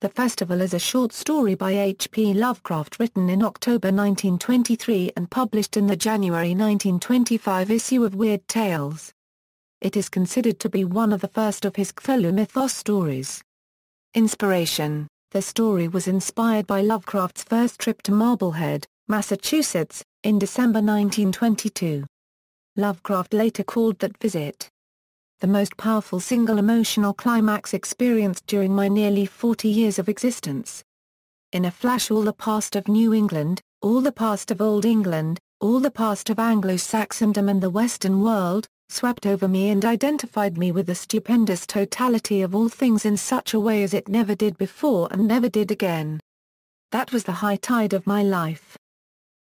The Festival is a short story by H.P. Lovecraft written in October 1923 and published in the January 1925 issue of Weird Tales. It is considered to be one of the first of his Cthulhu Mythos stories. Inspiration: the story was inspired by Lovecraft's first trip to Marblehead, Massachusetts, in December 1922. Lovecraft later called that visit the most powerful single emotional climax experienced during my nearly 40 years of existence. In a flash, all the past of New England, all the past of Old England, all the past of Anglo-Saxondom and the Western world, swept over me and identified me with the stupendous totality of all things in such a way as it never did before and never did again. That was the high tide of my life.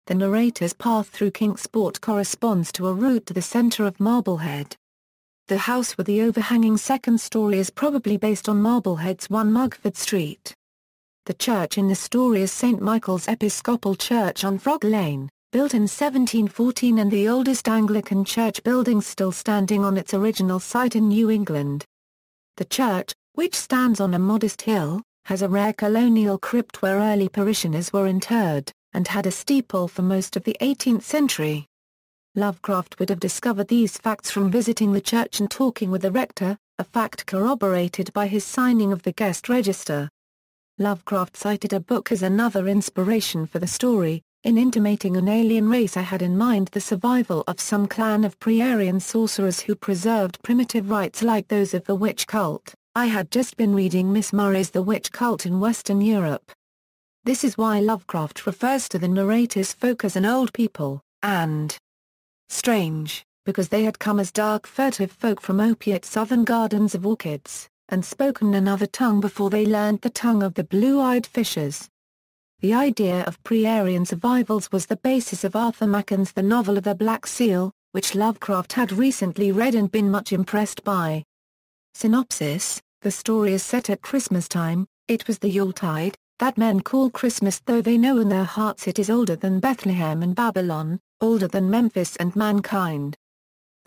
The narrator's path through Kingsport corresponds to a route to the center of Marblehead. The house with the overhanging second story is probably based on Marblehead's 1 Mugford Street. The church in the story is St. Michael's Episcopal Church on Frog Lane, built in 1714 and the oldest Anglican church building still standing on its original site in New England. The church, which stands on a modest hill, has a rare colonial crypt where early parishioners were interred, and had a steeple for most of the 18th century. Lovecraft would have discovered these facts from visiting the church and talking with the rector, a fact corroborated by his signing of the guest register. Lovecraft cited a book as another inspiration for the story, in intimating an alien race. I had in mind the survival of some clan of pre-Aryan sorcerers who preserved primitive rites like those of the witch cult. I had just been reading Miss Murray's The Witch Cult in Western Europe. This is why Lovecraft refers to the narrator's folk as an old people, and strange, because they had come as dark furtive folk from opiate southern gardens of orchids, and spoken another tongue before they learned the tongue of the blue-eyed fishers. The idea of pre-Aryan survivals was the basis of Arthur Machen's The Novel of the Black Seal, which Lovecraft had recently read and been much impressed by. Synopsis: the story is set at Christmas time. It was the Yuletide, that men call Christmas, though they know in their hearts it is older than Bethlehem and Babylon, older than Memphis and mankind.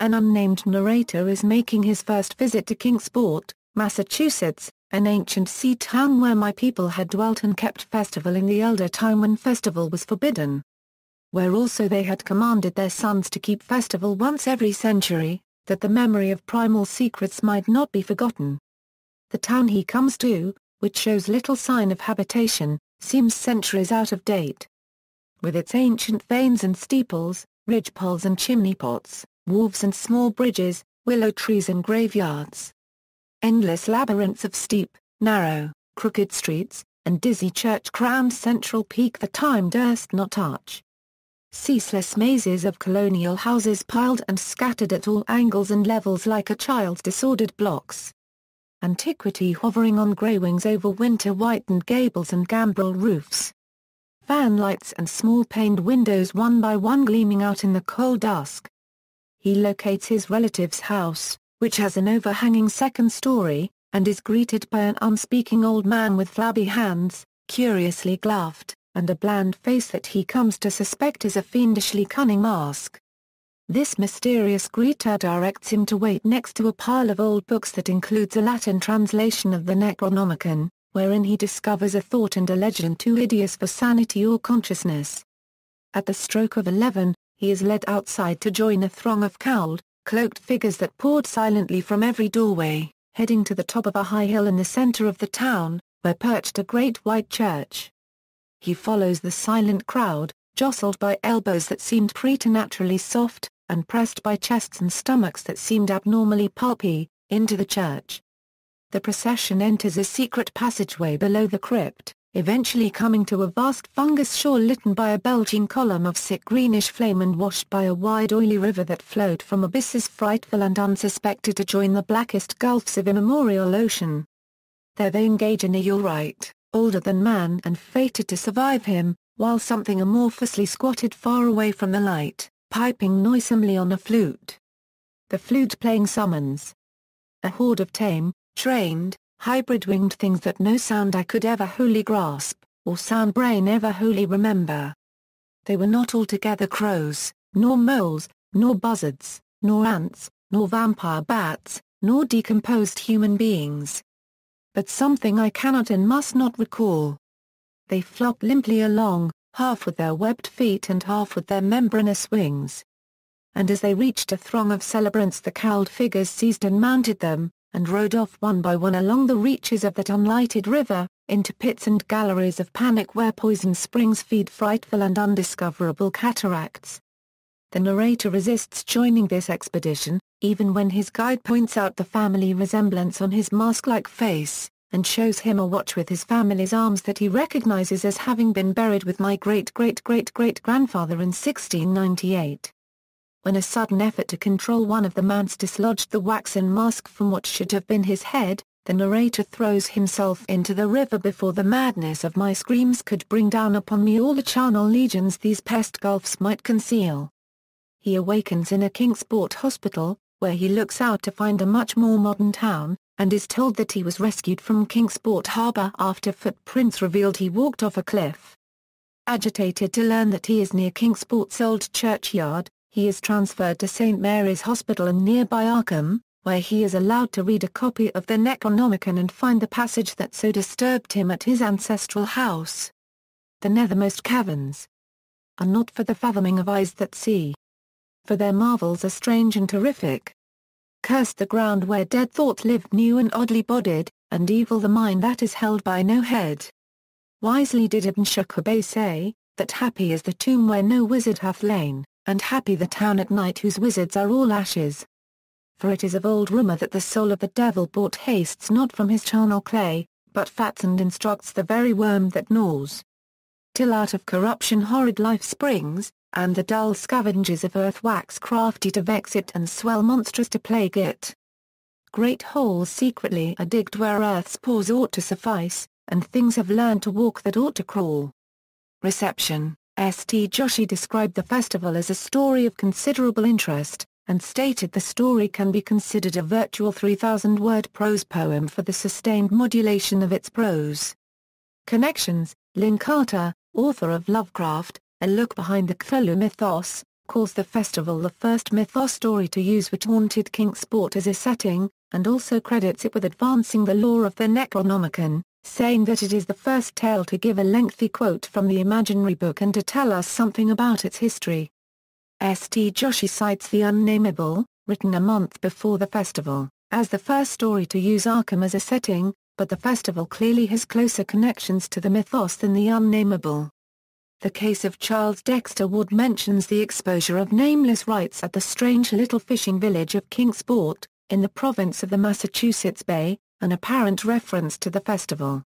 An unnamed narrator is making his first visit to Kingsport, Massachusetts, an ancient sea town where my people had dwelt and kept festival in the elder time when festival was forbidden. Where also they had commanded their sons to keep festival once every century, that the memory of primal secrets might not be forgotten. The town he comes to, which shows little sign of habitation, seems centuries out of date. With its ancient vanes and steeples, ridgepoles and chimney pots, wharves and small bridges, willow trees and graveyards. Endless labyrinths of steep, narrow, crooked streets, and dizzy church-crowned central peak the time durst not touch. Ceaseless mazes of colonial houses piled and scattered at all angles and levels like a child's disordered blocks. Antiquity hovering on grey wings over winter-whitened gables and gambrel roofs. Fanlights and small-paned windows one by one gleaming out in the cold dusk. He locates his relative's house, which has an overhanging second story, and is greeted by an unspeaking old man with flabby hands, curiously gloved, and a bland face that he comes to suspect is a fiendishly cunning mask. This mysterious greeter directs him to wait next to a pile of old books that includes a Latin translation of the Necronomicon, wherein he discovers a thought and a legend too hideous for sanity or consciousness. At the stroke of 11, he is led outside to join a throng of cowled, cloaked figures that poured silently from every doorway, heading to the top of a high hill in the center of the town, where perched a great white church. He follows the silent crowd, jostled by elbows that seemed preternaturally soft, and pressed by chests and stomachs that seemed abnormally pulpy, into the church. The procession enters a secret passageway below the crypt, eventually coming to a vast fungus shore lit by a belching column of sick greenish flame and washed by a wide oily river that flowed from abysses frightful and unsuspected to join the blackest gulfs of immemorial ocean. There they engage in a Yule-rite, older than man and fated to survive him, while something amorphously squatted far away from the light, piping noisomely on a flute. The flute playing summons a horde of tame, trained, hybrid-winged things that no sound I could ever wholly grasp, or sound brain ever wholly remember. They were not altogether crows, nor moles, nor buzzards, nor ants, nor vampire bats, nor decomposed human beings. but something I cannot and must not recall. They flop limply along, half with their webbed feet and half with their membranous wings. And as they reached a throng of celebrants, the cowled figures seized and mounted them, and rode off one by one along the reaches of that unlighted river, into pits and galleries of panic where poison springs feed frightful and undiscoverable cataracts. The narrator resists joining this expedition, even when his guide points out the family resemblance on his mask-like face, and shows him a watch with his family's arms that he recognizes as having been buried with my great-great-great-great-grandfather in 1698. When a sudden effort to control one of the mounts dislodged the waxen mask from what should have been his head, the narrator throws himself into the river before the madness of my screams could bring down upon me all the charnel legions these pest gulfs might conceal. He awakens in a Kingsport hospital, where he looks out to find a much more modern town, and is told that he was rescued from Kingsport Harbor after footprints revealed he walked off a cliff. Agitated to learn that he is near Kingsport's old churchyard, he is transferred to St. Mary's Hospital in nearby Arkham, where he is allowed to read a copy of the Necronomicon and find the passage that so disturbed him at his ancestral house. The nethermost caverns are not for the fathoming of eyes that see, for their marvels are strange and terrific. Cursed the ground where dead thought lived new and oddly bodied, and evil the mind that is held by no head. Wisely did Ibn Shukabay say, that happy is the tomb where no wizard hath lain, and happy the town at night whose wizards are all ashes. For it is of old rumour that the soul of the devil bought hastes not from his charnel clay, but fats and instructs the very worm that gnaws. Till out of corruption horrid life springs, and the dull scavengers of earth wax crafty to vex it and swell monstrous to plague it. Great holes secretly are digged where earth's pores ought to suffice, and things have learned to walk that ought to crawl. Reception. St. Joshi described the festival as a story of considerable interest, and stated the story can be considered a virtual 3,000-word prose poem for the sustained modulation of its prose. Connections. Lynn Carter, author of Lovecraft, A Look Behind the Cthulhu Mythos, calls the festival the first mythos story to use which haunted Kingsport as a setting, and also credits it with advancing the lore of the Necronomicon, saying that it is the first tale to give a lengthy quote from the imaginary book and to tell us something about its history. St. Joshi cites The Unnameable, written a month before the festival, as the first story to use Arkham as a setting, but the festival clearly has closer connections to the mythos than The Unnameable. The case of Charles Dexter Ward mentions the exposure of nameless rites at the strange little fishing village of Kingsport, in the province of the Massachusetts Bay, an apparent reference to the festival.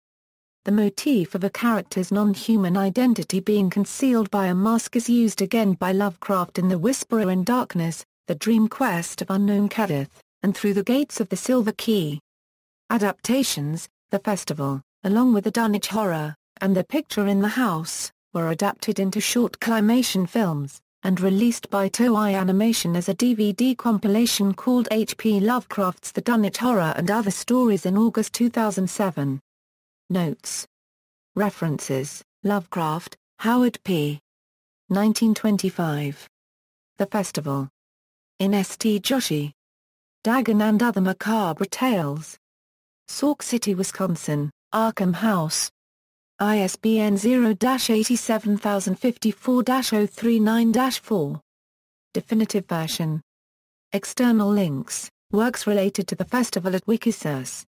The motif of a character's non-human identity being concealed by a mask is used again by Lovecraft in The Whisperer in Darkness, The Dream Quest of Unknown Kadith, and Through the Gates of the Silver Key. Adaptations. The festival, along with the Dunwich Horror, and The Picture in the House, were adapted into short claymation films, and released by Toei Animation as a DVD compilation called H.P. Lovecraft's The Dunwich Horror and Other Stories in August 2007. Notes. References. Lovecraft, Howard P. 1925. The Festival. In St. Joshi. Dagon and Other Macabre Tales. Sauk City, Wisconsin, Arkham House. ISBN 0-87054-039-4. Definitive version. External links, works related to the festival at Wikisource.